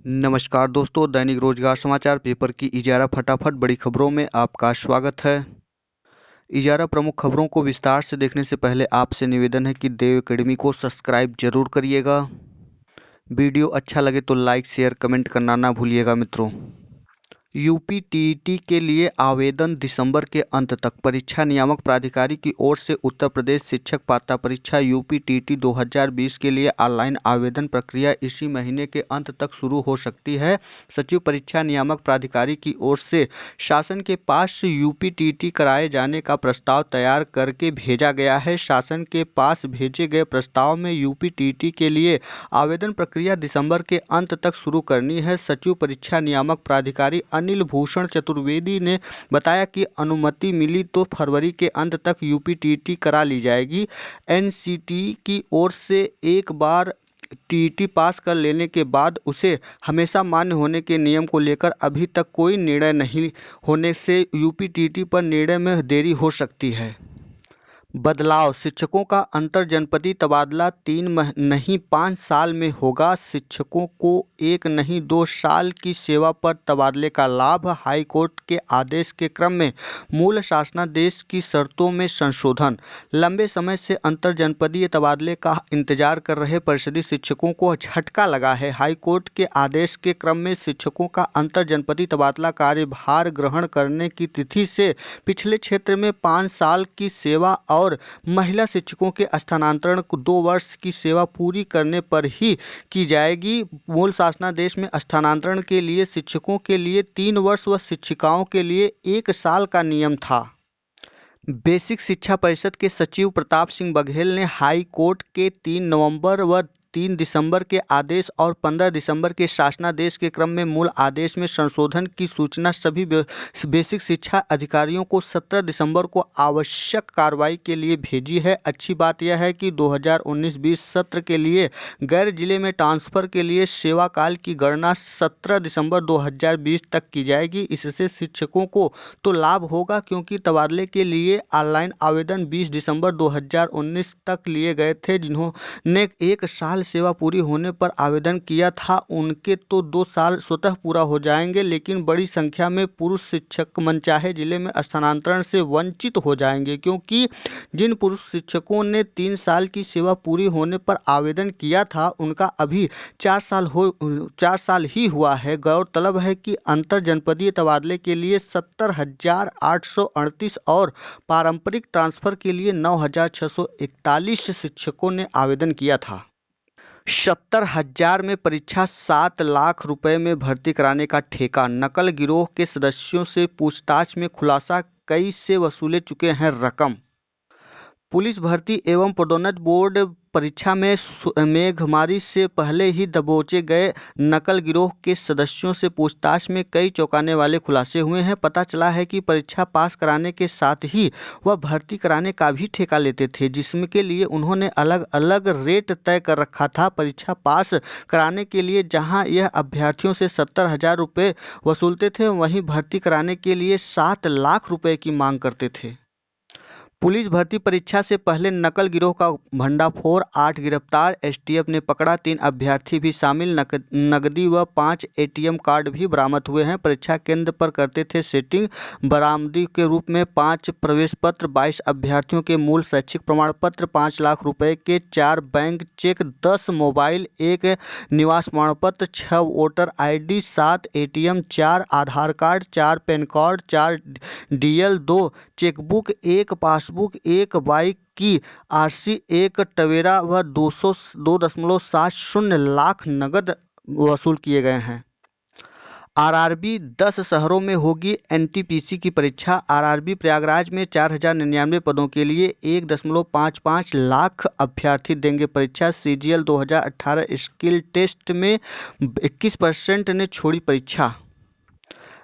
नमस्कार दोस्तों, दैनिक रोजगार समाचार पेपर की इजारा फटाफट बड़ी खबरों में आपका स्वागत है। इजारा प्रमुख खबरों को विस्तार से देखने से पहले आपसे निवेदन है कि देव एकेडमी को सब्सक्राइब जरूर करिएगा। वीडियो अच्छा लगे तो लाइक, शेयर, कमेंट करना ना भूलिएगा मित्रों। यूपी टीईटी के लिए आवेदन दिसंबर के अंत तक। परीक्षा नियामक प्राधिकारी की ओर से उत्तर प्रदेश शिक्षक पात्रता परीक्षा यूपी टीईटी 2020 के लिए ऑनलाइन आवेदन प्रक्रिया इसी महीने के अंत तक शुरू हो सकती है। सचिव परीक्षा नियामक प्राधिकारी की ओर से शासन के पास यूपी टीईटी कराए जाने का प्रस्ताव तैयार करके भेजा गया है। शासन के पास भेजे गए प्रस्ताव में यूपी टीईटी के लिए आवेदन प्रक्रिया दिसंबर के अंत तक शुरू करनी है। सचिव परीक्षा नियामक प्राधिकारी अनिल भूषण चतुर्वेदी ने बताया कि अनुमति मिली तो फरवरी के अंत तक यूपी टीईटी करा ली जाएगी। एनसीटी की ओर से एक बार टीईटी पास कर लेने के बाद उसे हमेशा मान्य होने के नियम को लेकर अभी तक कोई निर्णय नहीं होने से यूपी टीईटी पर निर्णय में देरी हो सकती है। बदलाव, शिक्षकों का अंतर जनपदीय तबादला 3 नहीं 5 साल में होगा। शिक्षकों को 1 नहीं 2 साल की सेवा पर तबादले का लाभ। हाई कोर्ट के आदेश के क्रम में मूल शासनादेश की शर्तों में संशोधन। लंबे समय से अंतर जनपदीय तबादले का इंतजार कर रहे परिषदीय शिक्षकों को झटका लगा है। हाई कोर्ट के आदेश के क्रम में शिक्षकों का अंतर जनपदीय तबादला कार्यभार ग्रहण करने की तिथि से पिछले क्षेत्र में 5 साल की सेवा और महिला शिक्षकों के स्थानांतरण को 2 वर्ष की सेवा पूरी करने पर ही की जाएगी। मूल शासनादेश में स्थानांतरण के लिए शिक्षकों के लिए 3 वर्ष व शिक्षिकाओं के लिए 1 साल का नियम था। बेसिक शिक्षा परिषद के सचिव प्रताप सिंह बघेल ने हाई कोर्ट के 3 नवंबर व 3 दिसंबर के आदेश और 15 दिसंबर के शासनादेश के क्रम में मूल आदेश में संशोधन की सूचना सभी बेसिक शिक्षा अधिकारियों को 17 दिसंबर को आवश्यक कार्रवाई के लिए भेजी है। अच्छी बात यह है कि 2019-20 सत्र के लिए गैर जिले में ट्रांसफर के लिए सेवा काल की गणना 17 दिसंबर 2020 तक की जाएगी। इससे शिक्षकों को तो लाभ होगा क्योंकि तबादले के लिए ऑनलाइन आवेदन 20 दिसंबर 2019 तक लिए गए थे। जिन्होंने 1 साल सेवा पूरी होने पर आवेदन किया था उनके तो 2 साल स्वतः पूरा हो जाएंगे, लेकिन बड़ी संख्या में पुरुष शिक्षक मनचाहे जिले में स्थानांतरण से वंचित हो जाएंगे क्योंकि जिन पुरुष शिक्षकों ने 3 साल की सेवा पूरी होने पर आवेदन किया था उनका अभी 4 साल ही हुआ है। गौरतलब है कि अंतर जनपदीय तबादले के लिए 70,838 और पारंपरिक ट्रांसफर के लिए 9,641 शिक्षकों ने आवेदन किया था। 70,000 में परीक्षा, 7 लाख रुपए में भर्ती कराने का ठेका। नकल गिरोह के सदस्यों से पूछताछ में खुलासा, कई से वसूले चुके हैं रकम। पुलिस भर्ती एवं पदोन्नति बोर्ड परीक्षा में मेघमारी से पहले ही दबोचे गए नकल गिरोह के सदस्यों से पूछताछ में कई चौंकाने वाले खुलासे हुए हैं। पता चला है कि परीक्षा पास कराने के साथ ही वह भर्ती कराने का भी ठेका लेते थे, जिसके लिए उन्होंने अलग अलग रेट तय कर रखा था। परीक्षा पास कराने के लिए जहां यह अभ्यर्थियों से 70,000 रुपये वसूलते थे, वहीं भर्ती कराने के लिए 7 लाख रुपये की मांग करते थे। पुलिस भर्ती परीक्षा से पहले नकल गिरोह का भंडाफोड़, 8 गिरफ्तार। एसटीएफ ने पकड़ा, 3 अभ्यर्थी भी शामिल। नकदी व 5 एटीएम कार्ड भी बरामद हुए हैं। परीक्षा केंद्र पर करते थे सेटिंग। बरामदी के रूप में 5 प्रवेश पत्र, 22 अभ्यर्थियों के मूल शैक्षिक प्रमाण पत्र, 5 लाख रुपए के 4 बैंक चेक, 10 मोबाइल, 1 निवास प्रमाण पत्र, 6 voter ID, 7 ATM, 4 Aadhaar card, 4 PAN card, 4 DL, 2 chequebook, 1 passbook, 1 bike की आरसी, 1 टवेरा व 2.70 लाख नगद वसूल किए गए हैं। आरआरबी 10 शहरों में होगी एनटीपीसी की परीक्षा। आरआरबी प्रयागराज में 4,099 पदों के लिए 1.55 लाख अभ्यर्थी देंगे परीक्षा। CGL 2018 स्किल टेस्ट में 21% ने छोड़ी परीक्षा।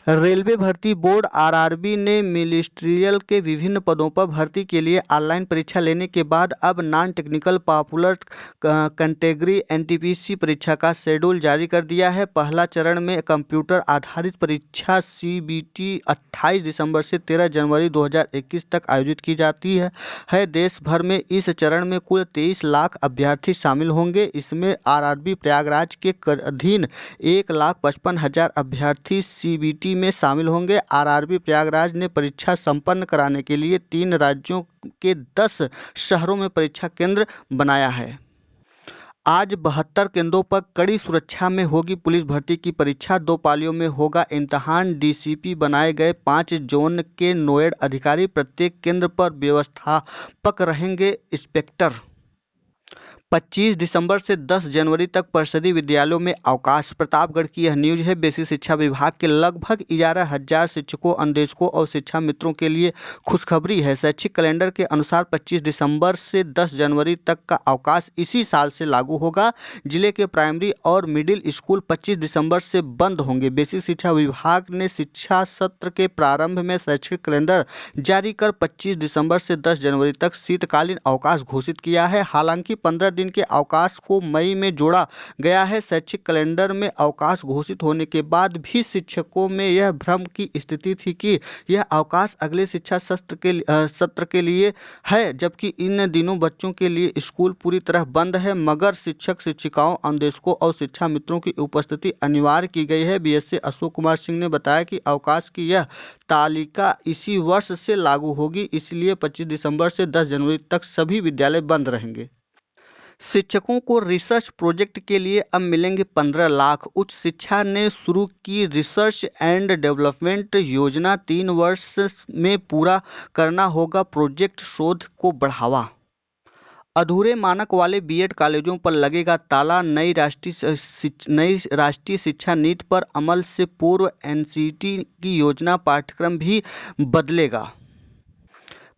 रेलवे भर्ती बोर्ड आरआरबी ने मिनिस्ट्रियल के विभिन्न पदों पर भर्ती के लिए ऑनलाइन परीक्षा लेने के बाद अब non technical popular category NTPC परीक्षा का शेड्यूल जारी कर दिया है। पहला चरण में कंप्यूटर आधारित परीक्षा सीबीटी 28 दिसंबर से 13 जनवरी 2021 तक आयोजित की जाती है। देश भर में इस चरण में कुल 23 लाख अभ्यर्थी शामिल होंगे। इसमें आरआरबी प्रयागराज के अधीन 1,55,000 अभ्यर्थी सीबीटी में शामिल होंगे। आरआरबी प्रयागराज ने परीक्षा संपन्न कराने के लिए 3 राज्यों के 10 शहरों में परीक्षा केंद्र बनाया है। आज 72 केंद्रों पर कड़ी सुरक्षा में होगी पुलिस भर्ती की परीक्षा। 2 पालियों में होगा इम्तिहान। डीसीपी बनाए गए 5 जोन के नोएड अधिकारी, प्रत्येक केंद्र पर व्यवस्थापक रहेंगे इंस्पेक्टर। 25 दिसंबर से 10 जनवरी तक परिषदीय विद्यालयों में अवकाश। प्रतापगढ़ की यह न्यूज है। बेसिक शिक्षा विभाग के लगभग 11,000 शिक्षकों, अन्वेषकों और शिक्षा मित्रों के लिए खुशखबरी है। शैक्षिक कैलेंडर के अनुसार 25 दिसंबर से 10 जनवरी तक का अवकाश इसी साल से लागू होगा। जिले के प्राइमरी और मिडिल स्कूल 25 दिसंबर से बंद होंगे। बेसिक शिक्षा विभाग ने शिक्षा सत्र के प्रारंभ में शैक्षिक कैलेंडर जारी कर 25 दिसंबर से 10 जनवरी तक शीतकालीन अवकाश घोषित किया है। हालांकि 15 दिन के अवकाश को मई में जोड़ा गया है। शैक्षिक कैलेंडर में अवकाश घोषित होने के बाद भी शिक्षकों में यह भ्रम की स्थिति थी कि यह अवकाश अगले शिक्षा सत्र के लिए है, जबकि इन दिनों बच्चों के लिए स्कूल पूरी तरह बंद है। मगर शिक्षक, शिक्षिकाओं, अन्वेषकों और शिक्षा मित्रों की उपस्थिति अनिवार्य की गई है। बीएससी अशोक कुमार सिंह ने बताया कि अवकाश की यह तालिका इसी वर्ष से लागू होगी, इसलिए 25 दिसंबर से 10 जनवरी तक सभी विद्यालय बंद रहेंगे। शिक्षकों को रिसर्च प्रोजेक्ट के लिए अब मिलेंगे 15 लाख। उच्च शिक्षा ने शुरू की रिसर्च एंड डेवलपमेंट योजना। 3 वर्ष में पूरा करना होगा प्रोजेक्ट। शोध को बढ़ावा। अधूरे मानक वाले बीएड कॉलेजों पर लगेगा ताला। नई राष्ट्रीय शिक्षा नीति पर अमल से पूर्व एनसीईटी की योजना पाठ्यक्रम भी बदलेगा।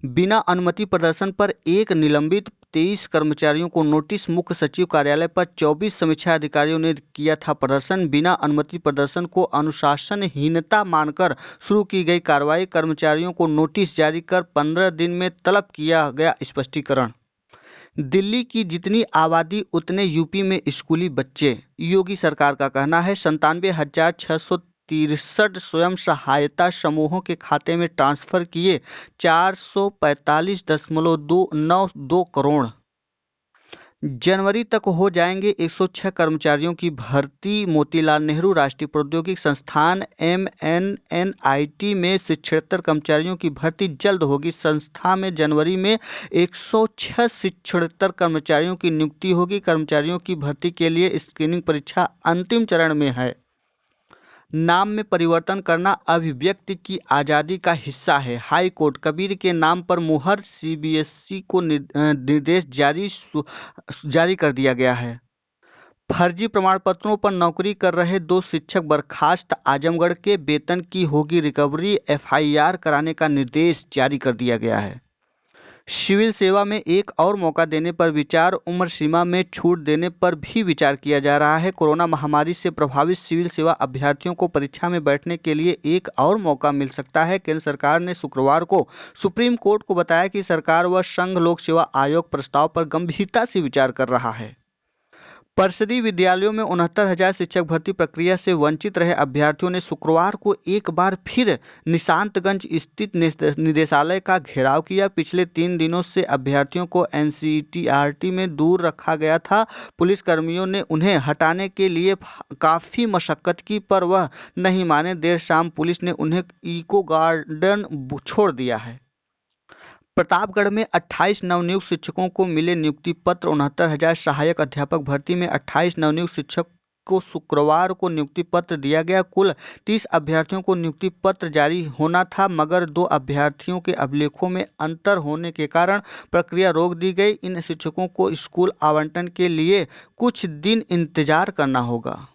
बिना अनुमति प्रदर्शन पर 1 निलंबित, 23 कर्मचारियों को नोटिस। मुख्य सचिव कार्यालय पर 24 समीक्षा अधिकारियों ने किया था प्रदर्शन। बिना अनुमति प्रदर्शन को अनुशासनहीनता मानकर शुरू की गई कार्रवाई। कर्मचारियों को नोटिस जारी कर 15 दिन में तलब किया गया स्पष्टीकरण। दिल्ली की जितनी आबादी उतने यूपी में स्कूली बच्चे, योगी सरकार का कहना है। 97,663 स्वयं सहायता समूहों के खाते में ट्रांसफर किए 445.92 करोड़। जनवरी तक हो जाएंगे 106 कर्मचारियों की भर्ती। मोतीलाल नेहरू राष्ट्रीय प्रौद्योगिकी संस्थान MNNIT में 76 कर्मचारियों की भर्ती जल्द होगी। संस्था में जनवरी में 106 76 कर्मचारियों की नियुक्ति होगी। कर्मचारियों की भर्ती के लिए स्क्रीनिंग परीक्षा अंतिम चरण में है। नाम में परिवर्तन करना अभिव्यक्ति की आज़ादी का हिस्सा है। High court. कबीर के नाम पर मुहर। सीबीएसई को निर्देश जारी कर दिया गया है। फर्जी प्रमाण पत्रों पर नौकरी कर रहे 2 शिक्षक बर्खास्त। आजमगढ़ के वेतन की होगी रिकवरी। FIR कराने का निर्देश जारी कर दिया गया है। सिविल सेवा में एक और मौका देने पर विचार। उम्र सीमा में छूट देने पर भी विचार किया जा रहा है। कोरोना महामारी से प्रभावित सिविल सेवा अभ्यर्थियों को परीक्षा में बैठने के लिए एक और मौका मिल सकता है। केंद्र सरकार ने शुक्रवार को सुप्रीम कोर्ट को बताया कि सरकार व संघ लोक सेवा आयोग प्रस्ताव पर गंभीरता से विचार कर रहा है। परिषदीय विद्यालयों में 69,000 शिक्षक भर्ती प्रक्रिया से वंचित रहे अभ्यर्थियों ने शुक्रवार को एक बार फिर निशांतगंज स्थित निदेशालय का घेराव किया। पिछले 3 दिनों से अभ्यर्थियों को NCERT में दूर रखा गया था। पुलिसकर्मियों ने उन्हें हटाने के लिए काफ़ी मशक्कत की, पर वह नहीं माने। देर शाम पुलिस ने उन्हें इको गार्डन छोड़ दिया है। प्रतापगढ़ में 28 नवनियुक्त शिक्षकों को मिले नियुक्ति पत्र। 69,000 सहायक अध्यापक भर्ती में 28 नवनियुक्त शिक्षक को शुक्रवार को नियुक्ति पत्र दिया गया। कुल 30 अभ्यर्थियों को नियुक्ति पत्र जारी होना था, मगर 2 अभ्यर्थियों के अभिलेखों में अंतर होने के कारण प्रक्रिया रोक दी गई। इन शिक्षकों को स्कूल आवंटन के लिए कुछ दिन इंतजार करना होगा।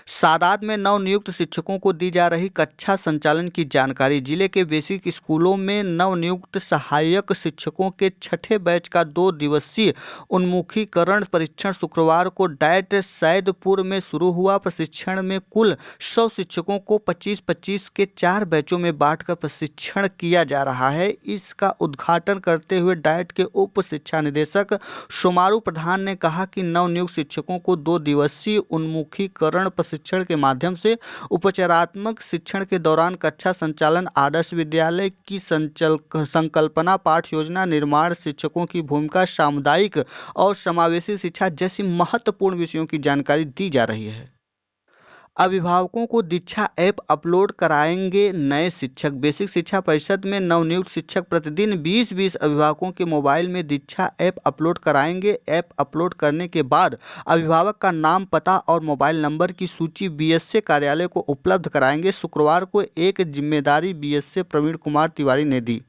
सादात में नवनियुक्त शिक्षकों को दी जा रही कक्षा संचालन की जानकारी। जिले के बेसिक स्कूलों में नवनियुक्त सहायक शिक्षकों के छठे बैच का 2 दिवसीय उन्मुखीकरण परीक्षण शुक्रवार को डाइट सैदपुर में शुरू हुआ। प्रशिक्षण में कुल 100 शिक्षकों को 25-25 के 4 बैचों में बांटकर प्रशिक्षण किया जा रहा है। इसका उद्घाटन करते हुए डाइट के उप शिक्षा निदेशक सोमारू प्रधान ने कहा कि नवनियुक्त शिक्षकों को 2 दिवसीय उन्मुखीकरण प्रशिक्षण के माध्यम से उपचारात्मक शिक्षण के दौरान कक्षा संचालन, आदर्श विद्यालय की संकल्पना, पाठ योजना निर्माण, शिक्षकों की भूमिका, सामुदायिक और समावेशी शिक्षा जैसी महत्वपूर्ण विषयों की जानकारी दी जा रही है। अभिभावकों को दीक्षा ऐप अपलोड कराएंगे नए शिक्षक। बेसिक शिक्षा परिषद में नवनियुक्त शिक्षक प्रतिदिन 20-20 अभिभावकों के मोबाइल में दीक्षा ऐप अपलोड कराएंगे। ऐप अपलोड करने के बाद अभिभावक का नाम, पता और मोबाइल नंबर की सूची बीएसए कार्यालय को उपलब्ध कराएंगे। शुक्रवार को एक जिम्मेदारी बीएसए प्रवीण कुमार तिवारी ने दी।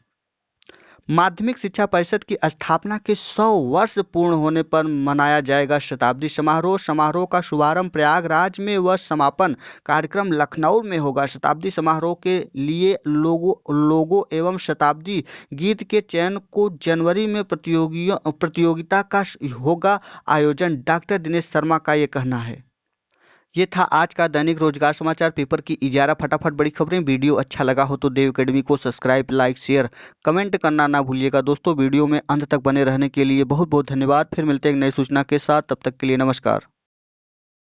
माध्यमिक शिक्षा परिषद की स्थापना के 100 वर्ष पूर्ण होने पर मनाया जाएगा शताब्दी समारोह। समारोह का शुभारंभ प्रयागराज में व समापन कार्यक्रम लखनऊ में होगा। शताब्दी समारोह के लिए लोगो एवं शताब्दी गीत के चयन को जनवरी में प्रतियोगिता का होगा आयोजन। डॉक्टर दिनेश शर्मा का ये कहना है। ये था आज का दैनिक रोजगार समाचार पेपर की इजारा फटाफट बड़ी खबरें। वीडियो अच्छा लगा हो तो देव एकेडमी को सब्सक्राइब, लाइक, शेयर, कमेंट करना ना भूलिएगा। दोस्तों, वीडियो में अंत तक बने रहने के लिए बहुत बहुत धन्यवाद। फिर मिलते हैं एक नई सूचना के साथ, तब तक के लिए नमस्कार।